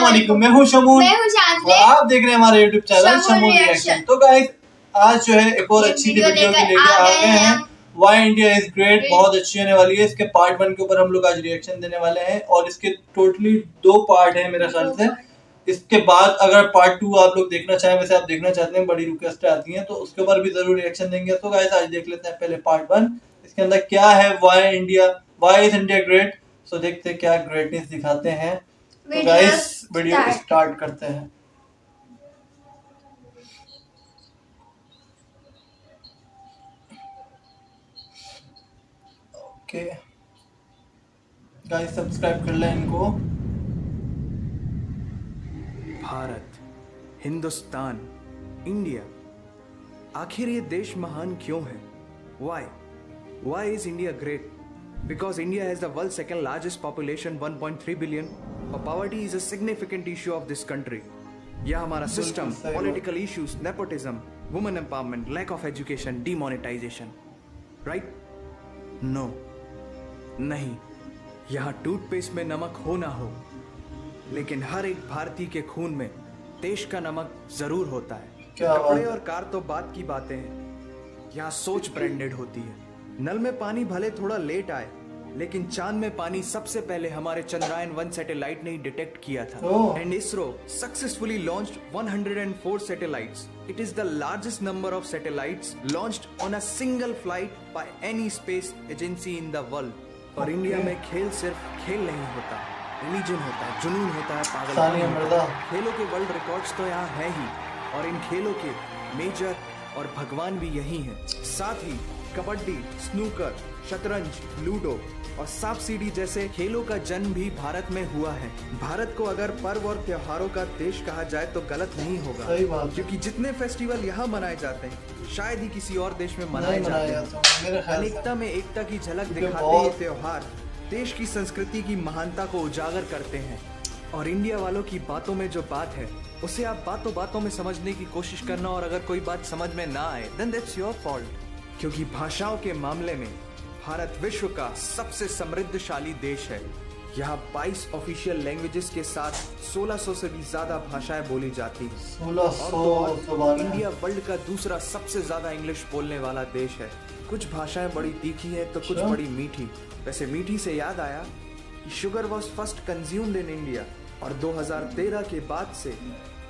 अस्सलामुअलैकुम, मैं हूं शमून और आप देख रहे हैं हमारे YouTube चैनल शमून रिएक्शन। तो गाइस आज जो है एक और अच्छी सी वीडियो की लेके आ गए हैं। वाई इंडिया इज ग्रेट, बहुत अच्छी होने वाली है। इसके पार्ट 1 के ऊपर हम लोग आज रिएक्शन देने वाले हैं और इसके टोटली 2 पार्ट है मेरे ख्याल से। इसके बाद अगर पार्ट 2 आप लोग देखना चाहें, वैसे आप देखना चाहते हैं, बड़ी रिक्वेस्ट आती है तो उसके ऊपर भी जरूर रिएक्शन देंगे। तो गाइस आज देख लेते हैं पहले पार्ट 1, इसके अंदर क्या है, वाई इज इंडिया ग्रेट। सो देखते हैं क्या ग्रेटनेस दिखाते हैं। तो गाइस वीडियो स्टार्ट करते हैं। ओके गाइस सब्सक्राइब कर लें इनको। भारत, हिंदुस्तान, इंडिया, आखिर ये देश महान क्यों है? Why is India great? Because India has the world's second largest population, 1.3 billion, और poverty is a significant issue of this country. यह हमारा system, political issues, nepotism, women empowerment, lack of education, demonetization, right? No, नहीं। यहाँ toothpaste में नमक हो ना हो, लेकिन हर एक भारतीय के खून में देश का नमक जरूर होता है। कपड़े और कार तो बात की बातें हैं, यहाँ सोच ब्रांडेड होती है। नल में पानी भले थोड़ा लेट आए, लेकिन चांद में पानी सबसे पहले हमारे चंद्रयान 1 सैटेलाइट ने ही डिटेक्ट किया था। And ISRO successfully launched 104 satellites. It is the largest number of satellites launched on a single flight by any space agency in the world. और इंडिया में खेल सिर्फ खेल नहीं होता, रिलीजन होता है, जुनून होता है, पागल। खेलों के वर्ल्ड रिकॉर्ड्स तो यहाँ है ही, और इन खेलों के मेजर और भगवान भी यही हैं। साथ ही कबड्डी, स्नूकर, शतरंज, लूडो और सांप सीढ़ी जैसे खेलों का जन्म भी भारत में हुआ है। भारत को अगर पर्व और त्योहारों का देश कहा जाए तो गलत नहीं होगा, क्योंकि जितने फेस्टिवल यहाँ मनाए जाते हैं शायद ही किसी और देश में मनाए जाते हैं। अनेकता में एकता की झलक दिखाते ये त्योहार देश की संस्कृति की महानता को उजागर करते हैं। और इंडिया वालों की बातों में जो बात है उसे आप बातों बातों में समझने की कोशिश करना, और अगर कोई बात समझ में ना आए देन दैट्स योर फॉल्ट। क्योंकि भाषाओं के मामले में भारत विश्व का सबसे समृद्धशाली देश है। यहाँ 22 ऑफिशियल लैंग्वेजेस के साथ 1600 से भी ज्यादा भाषाएं बोली जाती हैं। 1600 इंडिया वर्ल्ड का दूसरा सबसे ज्यादा इंग्लिश बोलने वाला देश है। कुछ भाषाएं बड़ी तीखी हैं तो कुछ बड़ी मीठी। वैसे मीठी से याद आया कि sugar was first consumed in India, और 2013 के बाद से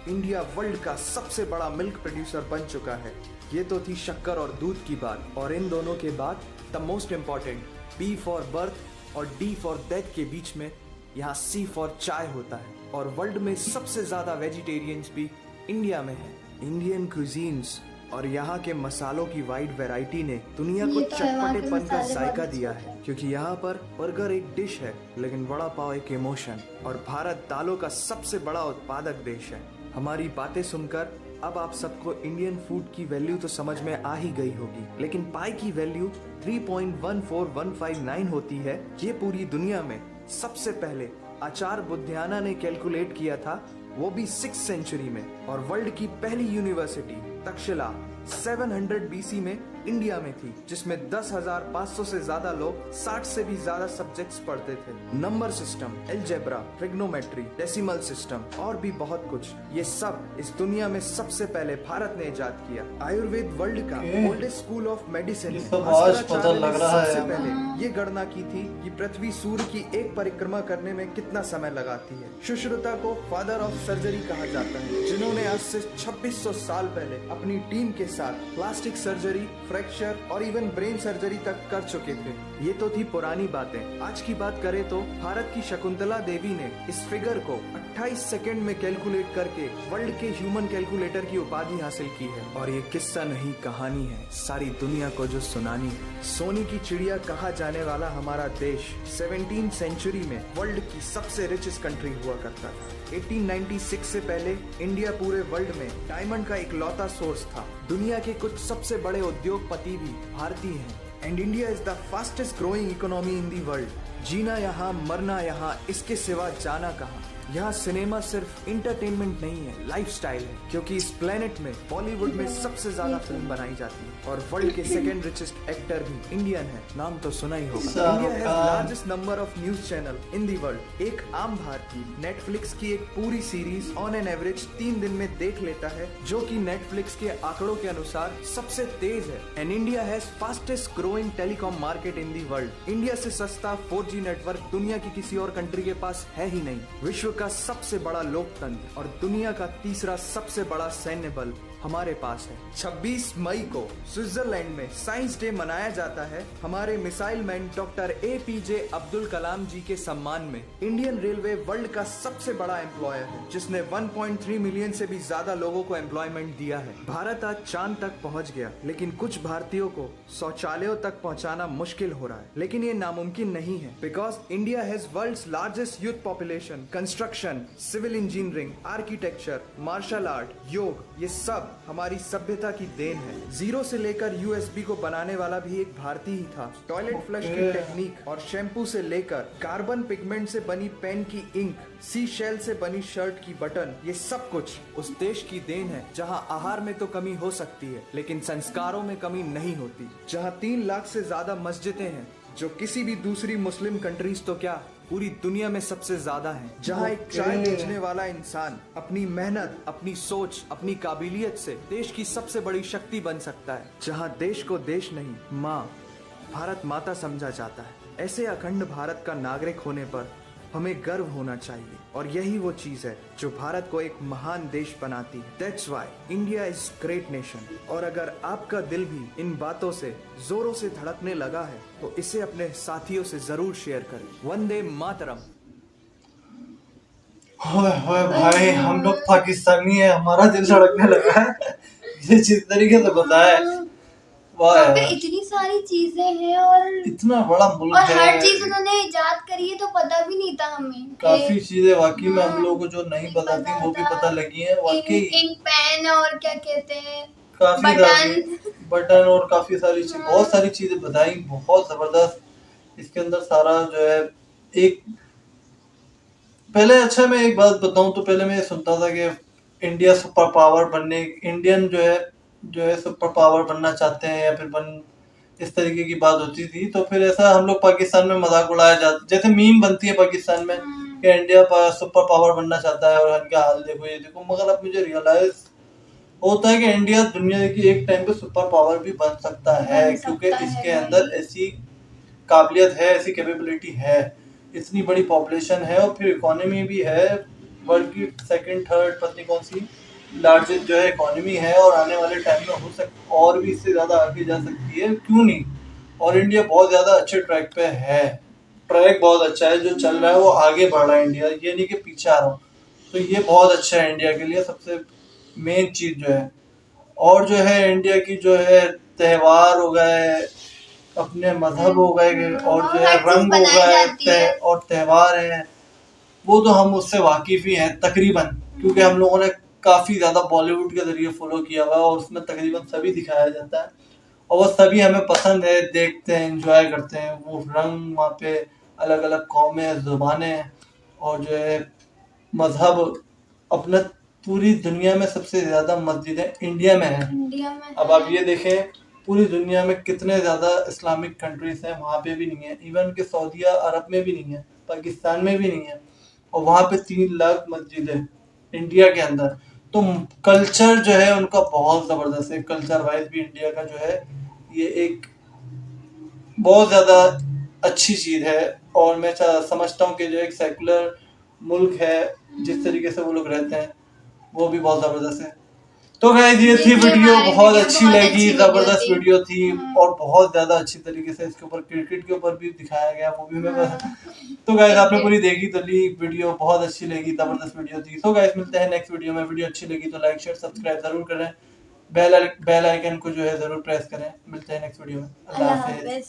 इंडिया वर्ल्ड का सबसे बड़ा मिल्क प्रोड्यूसर बन चुका है। ये तो थी शक्कर और दूध की बात, और इन दोनों के बाद the most important B for birth और डी फॉर डेथ के बीच में यहाँ सी फॉर चाय होता है। और वर्ल्ड में सबसे ज्यादा वेजिटेरियंस भी इंडिया में है। इंडियन क्यूजीन्स और यहाँ के मसालों की वाइड वैरायटी ने दुनिया को चटपटेपन का जायका दिया है, क्योंकि यहाँ पर बर्गर एक डिश है लेकिन वड़ा पाव एक इमोशन। और भारत दालों का सबसे बड़ा उत्पादक देश है। हमारी बातें सुनकर अब आप सबको इंडियन फूड की वैल्यू तो समझ में आ ही गई होगी, लेकिन पाई की वैल्यू 3.14159 होती है। ये पूरी दुनिया में सबसे पहले आचार्य बुद्धियाना ने कैलकुलेट किया था, वो भी 6th सेंचुरी में। और वर्ल्ड की पहली यूनिवर्सिटी तक्षशिला 700 BC में इंडिया में थी, जिसमें 10,500 से ज्यादा लोग 60 से भी ज्यादा सब्जेक्ट्स पढ़ते थे। Number system, algebra, trigonometry, decimal system और भी बहुत कुछ, ये सब इस दुनिया में सबसे पहले भारत ने इजाद किया। आयुर्वेद वर्ल्ड का ओल्डेस्ट स्कूल ऑफ मेडिसिन सबसे पहले ये गणना की थी कि पृथ्वी सूर्य की एक परिक्रमा करने में कितना समय लगाती है। सुश्रुता को फादर ऑफ सर्जरी कहा जाता है, जिन्होंने आज से 2600 साल पहले अपनी टीम के साथ प्लास्टिक सर्जरी, फ्रैक्चर और इवन ब्रेन सर्जरी तक कर चुके थे। ये तो थी पुरानी बातें। आज की बात करें तो भारत की शकुंतला देवी ने इस फिगर को 28 सेकंड में कैलकुलेट करके वर्ल्ड के ह्यूमन कैलकुलेटर की उपाधि हासिल की है। और ये किस्सा नहीं कहानी है, सारी दुनिया को जो सुनानी है। सोने की चिड़िया कहा जाने वाला हमारा देश 17th सेंचुरी में वर्ल्ड की सबसे रिचेस्ट कंट्री हुआ करता था। 1896 से पहले इंडिया पूरे वर्ल्ड में डायमंड का इकलौता सोर्स था। दुनिया के कुछ सबसे बड़े उद्योगपति भी भारतीय हैं। And India is the fastest growing economy in the world. जीना यहाँ, मरना यहाँ, इसके सिवा जाना कहाँ। यहाँ सिनेमा सिर्फ इंटरटेनमेंट नहीं है, लाइफस्टाइल है, क्योंकि इस प्लेनेट में बॉलीवुड में सबसे ज्यादा फिल्म बनाई जाती है और वर्ल्ड के सेकंड रिचेस्ट एक्टर भी इंडियन है। नाम तो सुना ही होगा। India has largest number of news channel in the world. एक आम भारतीय नेटफ्लिक्स की एक पूरी सीरीज ऑन एन एवरेज 3 दिन में देख लेता है, जो कि नेटफ्लिक्स के आंकड़ों के अनुसार सबसे तेज है। And India has fastest growing telecom market in the world. India से सस्ता 4G नेटवर्क दुनिया की किसी और कंट्री के पास है ही नहीं। विश्व का सबसे बड़ा लोकतंत्र और दुनिया का तीसरा सबसे बड़ा सैन्य बल हमारे पास है। 26 मई को स्विट्जरलैंड में साइंस डे मनाया जाता है हमारे missile man doctor APJ Abdul Kalam ji के सम्मान में। इंडियन रेलवे वर्ल्ड का सबसे बड़ा एम्प्लॉयर है, जिसने 1.3 मिलियन से भी ज्यादा लोगों को एम्प्लॉयमेंट दिया है। भारत आज चांद तक पहुंच गया, लेकिन कुछ भारतीयों को शौचालयों तक पहुंचाना मुश्किल हो रहा है। लेकिन ये नामुमकिन नहीं है, because India has world's largest youth population. Construction, civil engineering, architecture, martial art, yoga, ये सब हमारी सभ्यता की देन है। जीरो से लेकर USB को बनाने वाला भी एक भारतीय ही था। टॉयलेट फ्लश की टेक्निक और शैम्पू से लेकर कार्बन पिगमेंट से बनी पेन की इंक, सी शेल से बनी शर्ट की बटन, ये सब कुछ उस देश की देन है जहां आहार में तो कमी हो सकती है, लेकिन संस्कारों में कमी नहीं होती। जहां 3 लाख से ज्यादा मस्जिदें हैं, जो किसी भी दूसरी मुस्लिम कंट्रीज तो क्या पूरी दुनिया में सबसे ज्यादा है। जहां एक चाय बेचने वाला इंसान अपनी मेहनत, अपनी सोच, अपनी काबिलियत से देश की सबसे बड़ी शक्ति बन सकता है। जहां देश को देश नहीं, माँ, भारत माता समझा जाता है। ऐसे अखंड भारत का नागरिक होने पर हमें गर्व होना चाहिए, और यही वो चीज है जो भारत को एक महान देश बनाती है। That's why India is great nation। और अगर आपका दिल भी इन बातों से जोरों से धड़कने लगा है, तो इसे अपने साथियों से जरूर शेयर करें। वंदे मातरम। होए भाई, हम लोग पाकिस्तानी है, हमारा दिल धड़कने लगा है ये जिस तरीके से बताया। वहाँ पे इतनी सारी चीजें हैं और इतना बड़ा मुल्क और है, हर चीज उन्होंने इजाद करी है, तो पता भी नहीं था हमें। काफी चीजें वाकई में हम लोगों को जो नहीं पता थी वो भी पता लगी है। वाकई इन पेन और क्या कहते हैं, काफी बटन और काफी सारी चीज, बहुत सारी चीजें बताई, बहुत जबरदस्त। इसके अंदर सारा जो है एक पहले, अच्छा मैं एक बात बताऊं तो पहले मैं सुनता था कि इंडिया सुपर पावर बनने, इंडियन जो है सुपर पावर बनना चाहते हैं या फिर इस तरीके की बात होती थी। तो फिर ऐसा हम लोग पाकिस्तान में मजाक उड़ाया जाता, जैसे मीम बनती है पाकिस्तान में कि इंडिया सुपर पावर बनना चाहता है और इनका हाल देखो ये देखो। मगर अब मुझे रियलाइज होता है कि इंडिया दुनिया की एक टाइम पे सुपर पावर भी बन सकता है, क्योंकि इसके अंदर ऐसी काबिलियत है, ऐसी कैपेबिलिटी है, इतनी बड़ी पॉपुलेशन है और फिर इकोनॉमी भी है, वर्ल्ड की 2nd 3rd पता नहीं कौन सी लार्जेस्ट जो है इकोनॉमी है, और आने वाले टाइम में हो सकता और भी इससे ज़्यादा आगे जा सकती है, क्यों नहीं। और इंडिया बहुत ज़्यादा अच्छे ट्रैक पे है, ट्रैक बहुत अच्छा है जो चल रहा है, वो आगे बढ़ रहा है इंडिया, ये नहीं कि पीछे आ रहा हूँ। तो ये बहुत अच्छा है इंडिया के लिए, सबसे मेन चीज़ जो है। और जो है इंडिया की जो है त्यौहार हो गए, अपने मजहब हो गए, और जो है रंग हो गए और त्यौहार हैं, वो तो हम उससे वाकिफ ही हैं तकरीबन, क्योंकि हम लोगों ने काफ़ी ज़्यादा बॉलीवुड के जरिए फॉलो किया हुआ है और उसमें तकरीबन सभी दिखाया जाता है और वो सभी हमें पसंद है, देखते हैं, एंजॉय करते हैं। वो रंग, वहाँ पे अलग अलग कौमें, ज़ुबानें और जो है मजहब, अपना पूरी दुनिया में सबसे ज़्यादा मस्जिदें इंडिया में हैं। अब आप ये देखें, पूरी दुनिया में कितने ज़्यादा इस्लामिक कंट्रीज हैं, वहाँ पे भी नहीं है। इवन के सऊदीया अरब में भी नहीं है, पाकिस्तान में भी नहीं है, और वहाँ पे 3 लाख मस्जिद है इंडिया के अंदर। तो कल्चर जो है उनका बहुत ज़बरदस्त है, कल्चर वाइज भी इंडिया का जो है ये एक बहुत ज़्यादा अच्छी चीज़ है। और मैं समझता हूँ कि जो एक सेकुलर मुल्क है, जिस तरीके से वो लोग रहते हैं, वो भी बहुत ज़बरदस्त है। तो गाइस ये थी वीडियो, बहुत अच्छी लगी, जबरदस्त वीडियो थी और बहुत ज्यादा अच्छी तरीके से इसके ऊपर क्रिकेट के ऊपर भी दिखाया गया, वो भी मैं तो गाइस आपने पूरी देखी तो ली, वीडियो बहुत अच्छी लगी, जबरदस्त वीडियो थी। तो गाइस मिलते हैं नेक्स्ट वीडियो में। वीडियो अच्छी लगी तो लाइक शेयर सब्सक्राइब जरूर करें, बेल आइकन को जो है जरूर प्रेस करें। मिलते हैं नेक्स्ट वीडियो में। अल्लाह हाफिज़।